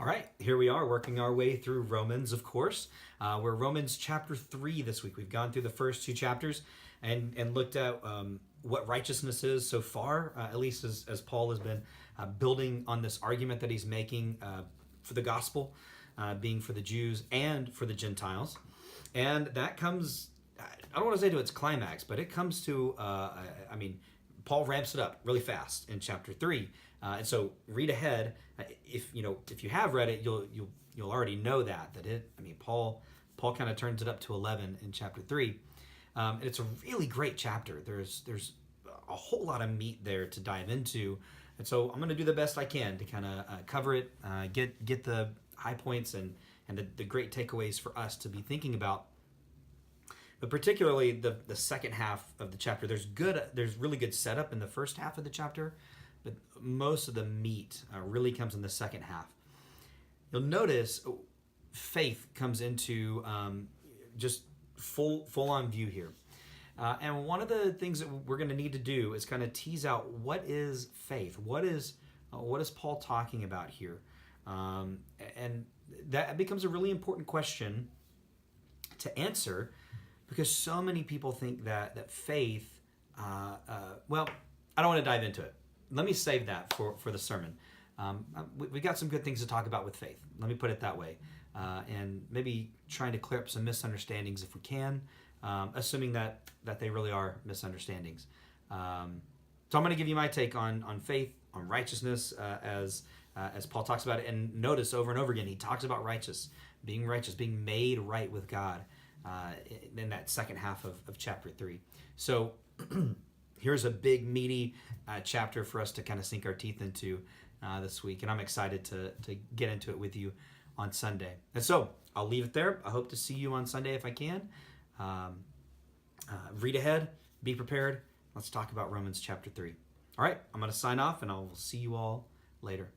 All right, here we are working our way through Romans, of course. We're Romans chapter 3 this week. We've gone through the first two chapters and looked at what righteousness is so far, at least as Paul has been building on this argument that he's making for the gospel, being for the Jews and for the Gentiles. And that comes, I don't want to say to its climax, but it comes to, Paul ramps it up really fast in chapter 3. And so read ahead. If you have read it, you'll already know that Paul kind of turns it up to 11 in chapter 3. And it's a really great chapter. There's a whole lot of meat there to dive into. And so I'm going to do the best I can to kind of cover it, get the high points and the great takeaways for us to be thinking about. But particularly the second half of the chapter, there's really good setup in the first half of the chapter, but most of the meat really comes in the second half. You'll notice faith comes into just full on view here. And one of the things that we're going to need to do is kind of tease out what is faith. What is Paul talking about here? And that becomes a really important question to answer, because so many people think that faith, well, I don't want to dive into it. Let me save that for the sermon. We got some good things to talk about with faith. Let me put it that way. And maybe trying to clear up some misunderstandings if we can, assuming that they really are misunderstandings. So I'm going to give you my take on faith, on righteousness, as Paul talks about it. And notice over and over again, he talks about righteous, being made right with God in that second half of chapter 3. So here's a big, meaty chapter for us to kind of sink our teeth into this week. And I'm excited to get into it with you on Sunday. And so I'll leave it there. I hope to see you on Sunday if I can. Read ahead. Be prepared. Let's talk about Romans chapter 3. All right, I'm going to sign off, and I will see you all later.